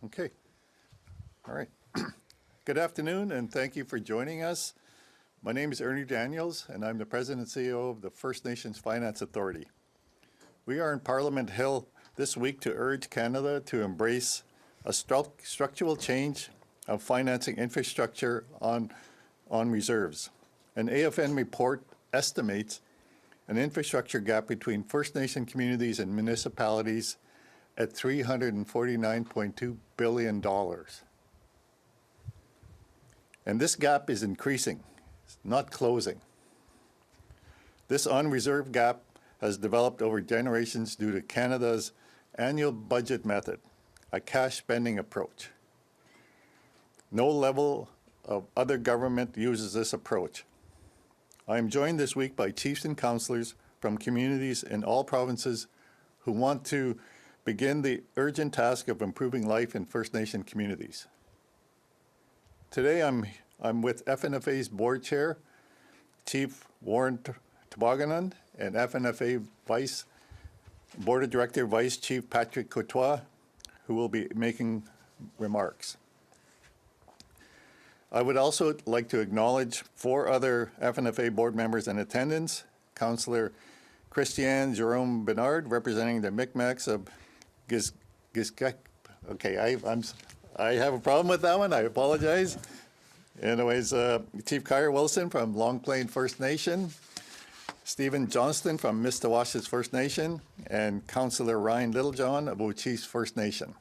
Okay. All right. Good afternoon, and thank you for joining us. My name is Ernie Daniels, and I'm the President and CEO of the First Nations Finance Authority. We are in Parliament Hill this week to urge Canada to embrace a structural change of financing infrastructure on reserves. An AFN report estimates an infrastructure gap between First Nation communities and municipalities at $349.2 billion. And this gap is increasing, not closing. This unreserved gap has developed over generations due to Canada's annual budget method, a cash spending approach. No level of other government uses this approach. I am joined this week by chiefs and councillors from communities in all provinces who want to begin the urgent task of improving life in First Nation communities. Today I'm with FNFA's board chair, Chief Warren Tabobondung, and FNFA Board of Director Vice Chief Patrick Courtois, who will be making remarks. I would also like to acknowledge 4 other FNFA board members in attendance: Councillor Christiane Jerome Bernard, representing the Micmacs of Giskek. Okay, I have a problem with that one. I apologize. Anyways, Chief Kyer Wilson from Long Plain First Nation, Stephen Johnston from Wasauksing First Nation, and Councillor Ryan Littlejohn of Wasauksing First Nation.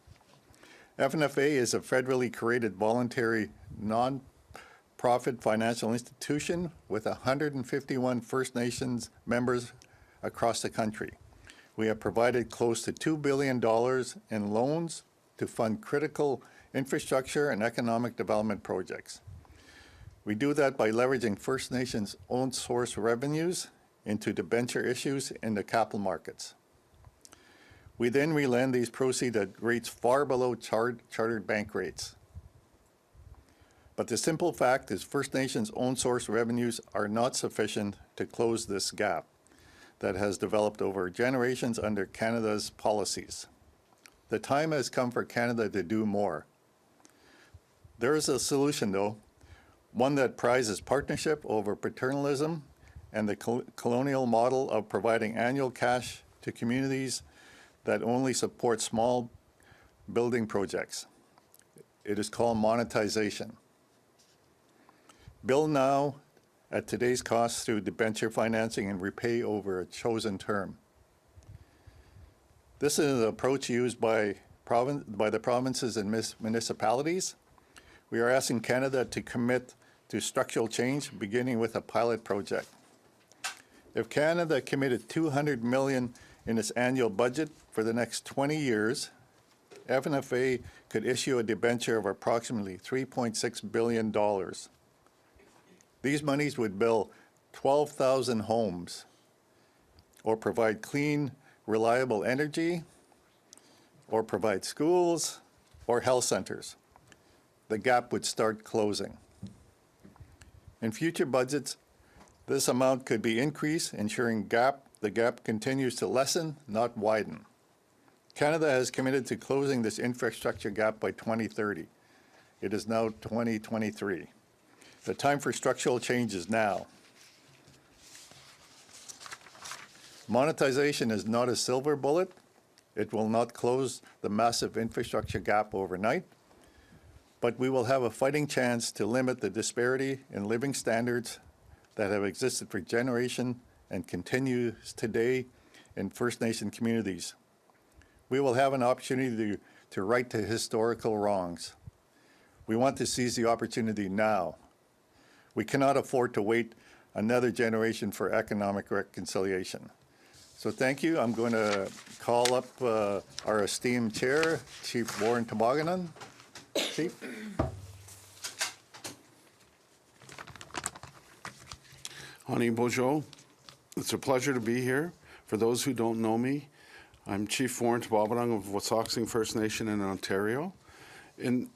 FNFA is a federally created voluntary non-profit financial institution with 151 First Nations members across the country. We have provided close to $2 billion in loans to fund critical infrastructure and economic development projects. We do that by leveraging First Nations' own source revenues into debenture issues in the capital markets. We then relend these proceeds at rates far below chartered bank rates. But the simple fact is First Nations' own source revenues are not sufficient to close this gap that has developed over generations under Canada's policies. The time has come for Canada to do more. There is a solution, though, one that prizes partnership over paternalism and the colonial model of providing annual cash to communities that only support small building projects. It is called monetization. Build now at today's cost through debenture financing and repay over a chosen term. This is an approach used by the provinces and municipalities. We are asking Canada to commit to structural change, beginning with a pilot project. If Canada committed $200 million in its annual budget for the next 20 years, FNFA could issue a debenture of approximately $3.6 billion. These monies would build 12,000 homes or provide clean, reliable energy, or provide schools or health centers. The gap would start closing. In future budgets, this amount could be increased, ensuring the gap continues to lessen, not widen. Canada has committed to closing this infrastructure gap by 2030. It is now 2023. The time for structural change is now. Monetization is not a silver bullet. It will not close the massive infrastructure gap overnight, but we will have a fighting chance to limit the disparity in living standards that have existed for generations and continues today in First Nation communities. We will have an opportunity to right the historical wrongs. We want to seize the opportunity now. We cannot afford to wait another generation for economic reconciliation. So thank you. I'm going to call up our esteemed chair, Chief Warren Tabobondung. Chief. Honey Bojo, it's a pleasure to be here. For those who don't know me, I'm Chief Warren Tabobondung of Wasauksing First Nation in Ontario. In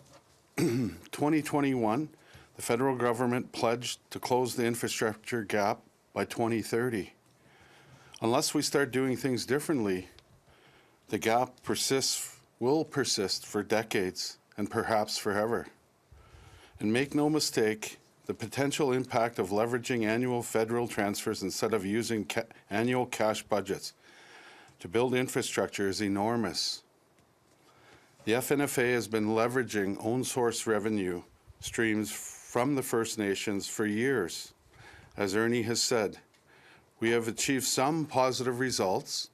2021, the federal government pledged to close the infrastructure gap by 2030. Unless we start doing things differently, the gap persists will persist for decades and perhaps forever. And make no mistake, the potential impact of leveraging annual federal transfers instead of using annual cash budgets to build infrastructure is enormous. The FNFA has been leveraging own source revenue streams from the First Nations for years. As Ernie has said, we have achieved some positive results,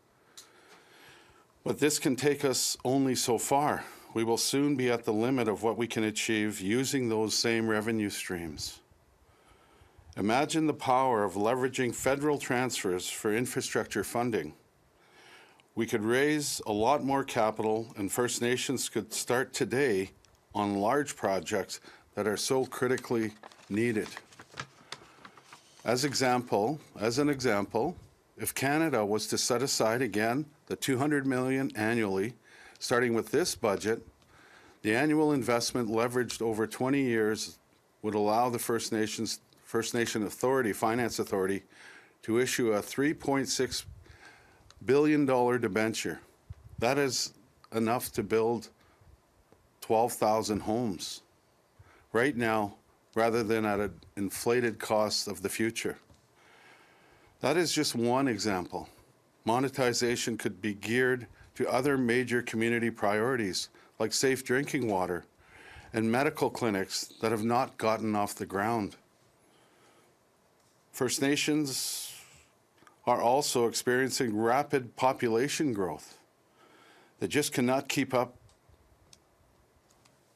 but this can take us only so far. We will soon be at the limit of what we can achieve using those same revenue streams. Imagine the power of leveraging federal transfers for infrastructure funding. We could raise a lot more capital, and First Nations could start today on large projects that are so critically needed. As an example, if Canada was to set aside again the $200 million annually, starting with this budget, the annual investment leveraged over 20 years would allow the First Nation Finance Authority to issue a $3.6 billion debenture. That is enough to build 12,000 homes right now, rather than at an inflated cost of the future. That is just one example. Monetization could be geared to other major community priorities like safe drinking water and medical clinics that have not gotten off the ground. First Nations are also experiencing rapid population growth. They just cannot keep up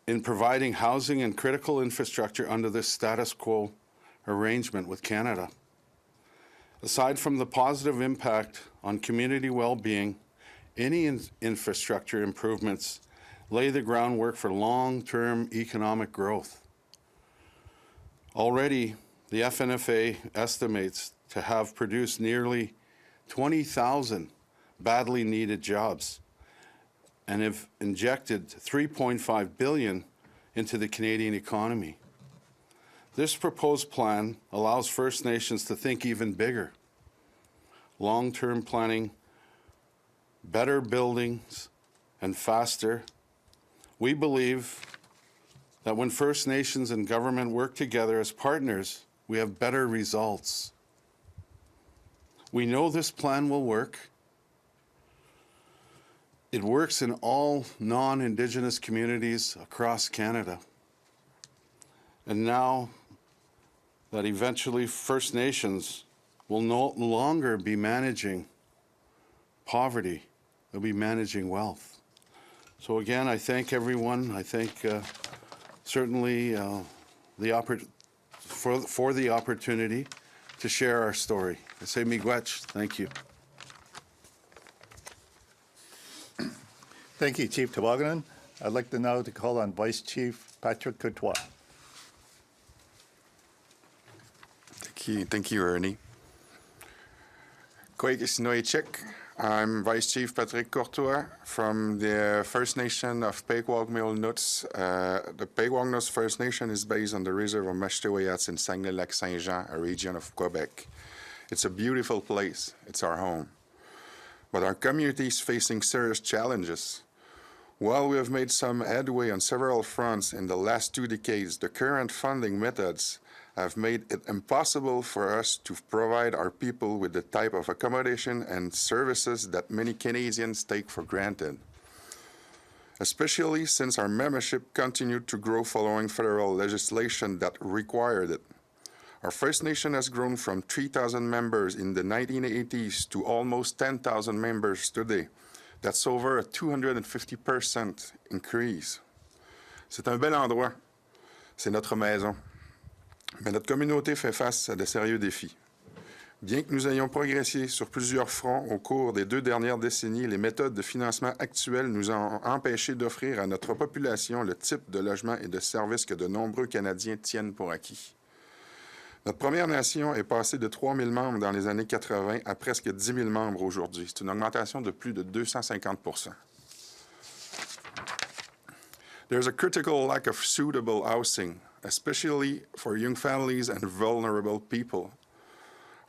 in providing housing and critical infrastructure under this status quo arrangement with Canada. Aside from the positive impact on community well-being, any infrastructure improvements lay the groundwork for long-term economic growth. Already, the FNFA estimates to have produced nearly 20,000 badly needed jobs and have injected $3.5 billion into the Canadian economy. This proposed plan allows First Nations to think even bigger. Long-term planning, better buildings, and faster. We believe that when First Nations and government work together as partners, we have better results. We know this plan will work. It works in all non-Indigenous communities across Canada. And now that eventually First Nations will no longer be managing poverty, they'll be managing wealth. So again, I thank everyone. I thank certainly for the opportunity to share our story. I say miigwech. Thank you. Thank you, Chief Tabobondung. I'd like to now call on Vice Chief Patrick Courtois. Thank you, Ernie. I'm Vice Chief Patrick Courtois from the First Nation of Pekuakamiulnuatsh. The Pekuakamiulnuatsh First Nation is based on the reserve of Mashtewayats in Saguenay-Lac-Saint-Jean, a region of Quebec. It's a beautiful place. It's our home. But our community is facing serious challenges. While we have made some headway on several fronts in the last 2 decades, the current funding methods have made it impossible for us to provide our people with the type of accommodation and services that many Canadians take for granted, especially since our membership continued to grow following federal legislation that required it. Our First Nation has grown from 3,000 members in the 1980s to almost 10,000 members today. That's over a 250% increase. C'est un bel endroit. C'est notre maison. Mais notre communauté fait face à de sérieux défis. Bien que nous ayons progressé sur plusieurs fronts au cours des 2 dernières décennies, les méthodes de financement actuelles nous ont empêchés d'offrir à notre population le type de logement et de services que de nombreux Canadiens tiennent pour acquis. Notre Première Nation est passée de 3 000 membres dans les années 80 à presque 10 000 membres aujourd'hui. C'est une augmentation de plus de 250%. There's a critical lack of suitable housing, especially for young families and vulnerable people.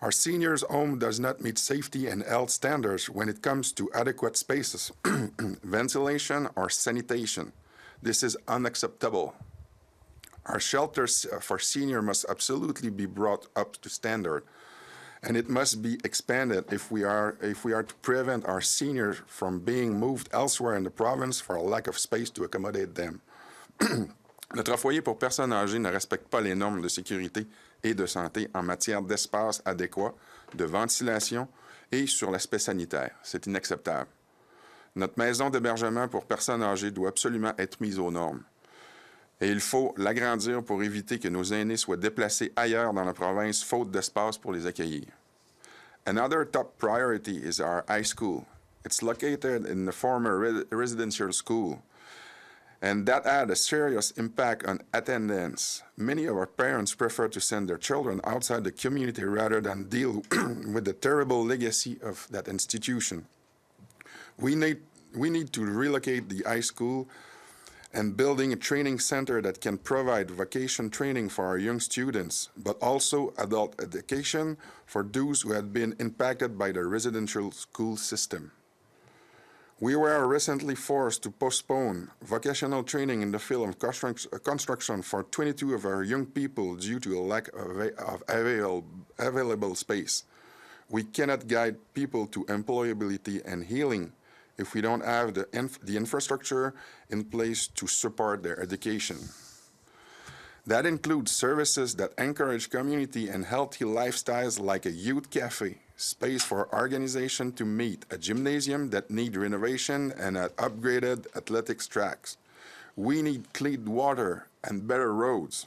Our seniors' home does not meet safety and health standards when it comes to adequate spaces, ventilation, or sanitation. This is unacceptable. Our shelters for seniors must absolutely be brought up to standard, and it must be expanded if we are to prevent our seniors from being moved elsewhere in the province for a lack of space to accommodate them. Notre foyer pour personnes âgées ne respecte pas les normes de sécurité et de santé en matière d'espace adéquat, de ventilation et sur l'aspect sanitaire. C'est inacceptable. Notre maison d'hébergement pour personnes âgées doit absolument être mise aux normes. Et il faut l'agrandir pour éviter que nos aînés soient déplacés ailleurs dans la province faute d'espace pour les accueillir. Another top priority is our high school. It's located in the former residential school, and that had a serious impact on attendance. Many of our parents prefer to send their children outside the community rather than deal with the terrible legacy of that institution. We need to relocate the high school and building a training center that can provide vocation training for our young students, but also adult education for those who had been impacted by the residential school system. We were recently forced to postpone vocational training in the field of construction for 22 of our young people due to a lack of available space. We cannot guide people to employability and healing if we don't have the infrastructure in place to support their education. That includes services that encourage community and healthy lifestyles like a youth cafe, space for organization to meet, a gymnasium that need renovation, and upgraded athletics tracks. We need clean water and better roads.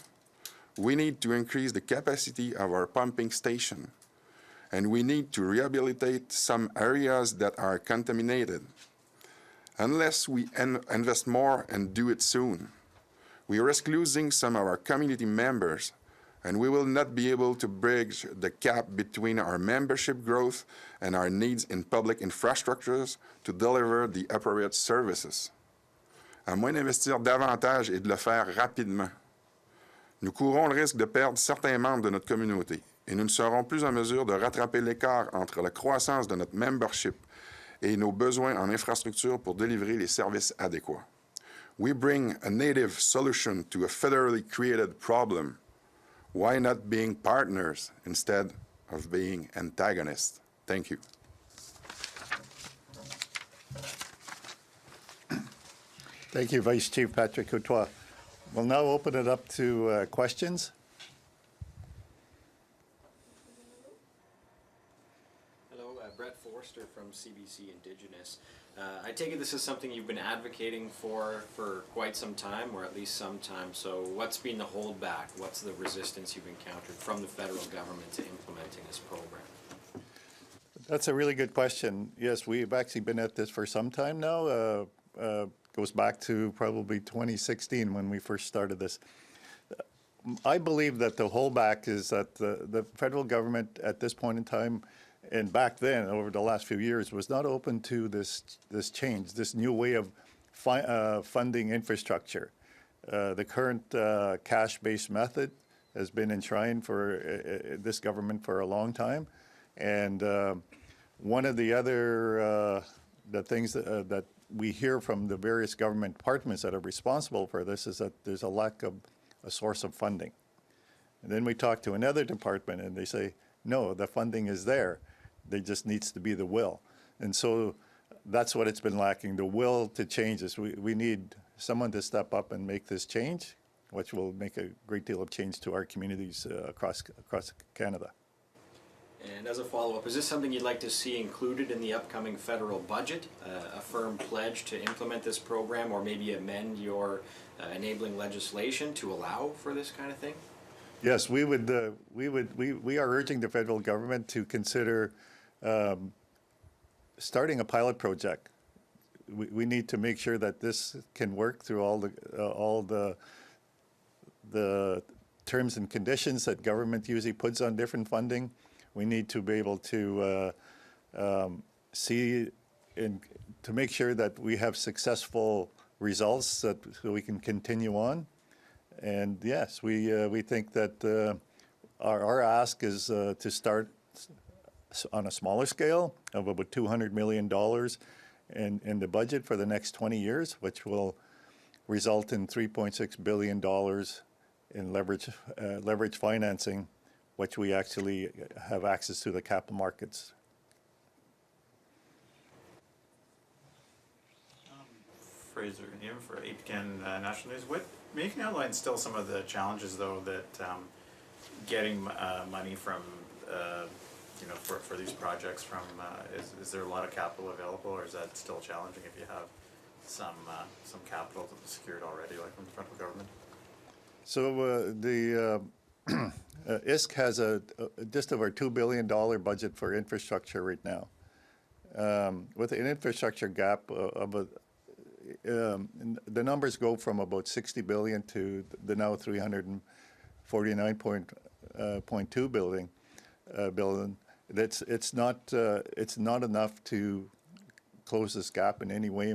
We need to increase the capacity of our pumping station. And we need to rehabilitate some areas that are contaminated. Unless we invest more and do it soon, we risk losing some of our community members, and we will not be able to bridge the gap between our membership growth and our needs in public infrastructures to deliver the appropriate services. À moins d'investir davantage et de le faire rapidement, nous courons le risque de perdre certains membres de notre communauté et nous ne serons plus en mesure de rattraper l'écart entre la croissance de notre membership et nos besoins en infrastructure pour délivrer les services adéquats. We bring a native solution to a federally created problem. Why not being partners instead of being antagonists? Thank you. Thank you, Vice Chief Patrick Courtois. We'll now open it up to questions. Hello, Brett Forster from CBC Indigenous. I take it this is something you've been advocating for quite some time, or at least some time. So what's been the holdback? What's the resistance you've encountered from the federal government to implementing this program? That's a really good question. Yes, we've actually been at this for some time now. Goes back to probably 2016 when we first started this. I believe that the holdback is that the federal government at this point in time, and back then over the last few years, was not open to this change, this new way of funding infrastructure. The current cash-based method has been enshrined for this government for a long time, and one of the other the things that we hear from the various government departments that are responsible for this is that there's a lack of a source of funding. And then we talk to another department and they say, no, the funding is there. There just needs to be the will. And so that's what it's been lacking, the will to change this. We need someone to step up and make this change, which will make a great deal of change to our communities across Canada. And as a follow-up, is this something you'd like to see included in the upcoming federal budget, a firm pledge to implement this program, or maybe amend your enabling legislation to allow for this kind of thing? Yes, we are urging the federal government to consider starting a pilot project. We need to make sure that this can work through all the terms and conditions that government usually puts on different funding. We need to be able to see and to make sure that we have successful results so we can continue on. And yes, we think that our ask is to start on a smaller scale of about $200 million in the budget for the next 20 years, which will result in $3.6 billion in leverage financing, which we actually have access to the capital markets. Fraser Neum for Aitken National News. Maybe you can outline still some of the challenges, though, that getting money from, for these projects from, is there a lot of capital available, or is that still challenging if you have some capital secured already, like from the federal government? So the ISK has just over $2 billion budget for infrastructure right now. With an infrastructure gap of the numbers go from about 60 billion to the now 349.2 billion. It's not enough to close this gap in any way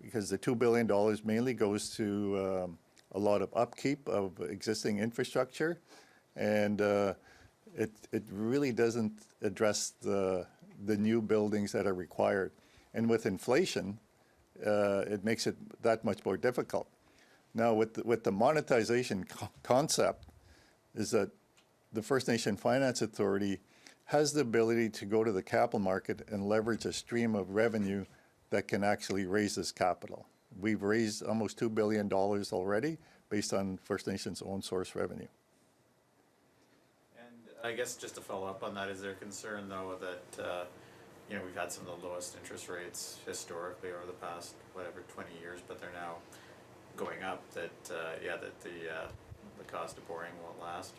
because the $2 billion mainly goes to a lot of upkeep of existing infrastructure, and it really doesn't address the new buildings that are required. And with inflation, it makes it that much more difficult. Now, with the monetization concept, is that the First Nation Finance Authority has the ability to go to the capital market and leverage a stream of revenue that can actually raise this capital. We've raised almost $2 billion already based on First Nations' own source revenue. And I guess just to follow up on that, is there concern, though, that we've had some of the lowest interest rates historically over the past 20 years, but they're now going up, that the cost of borrowing won't last?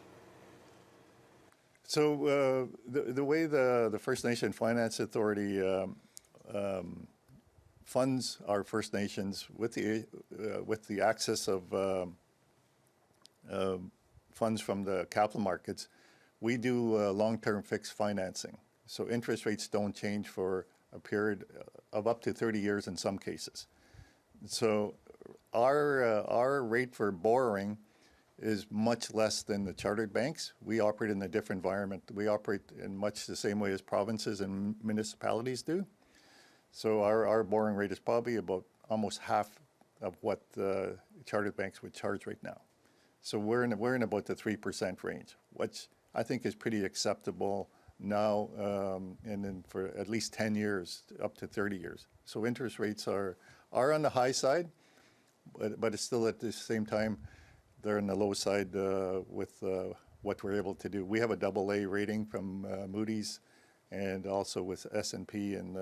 So the way the First Nation Finance Authority funds our First Nations with the access of funds from the capital markets, we do long-term fixed financing. So interest rates don't change for a period of up to 30 years in some cases. So our rate for borrowing is much less than the chartered banks. We operate in a different environment. We operate in much the same way as provinces and municipalities do. So our borrowing rate is probably about almost half of what the chartered banks would charge right now. So we're in about the 3% range, which I think is pretty acceptable now, and then for at least 10 years, up to 30 years. So interest rates are on the high side, but it's still at the same time, they're on the low side with what we're able to do. We have a AA rating from Moody's and also with S&P, and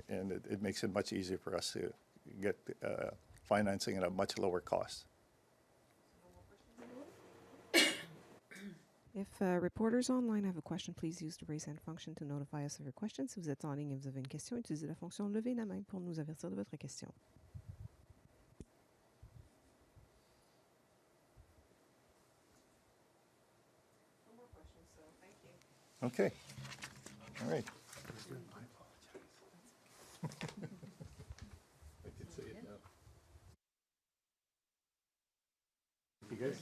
it makes it much easier for us to get financing at a much lower cost. If reporters online have a question, please use the raise hand function to notify us of your question. Si vous êtes en ligne et vous avez une question, utilisez la fonction lever la main pour nous avertir de votre question. No more questions, so thank you. Okay. All right. I can say it now. You guys?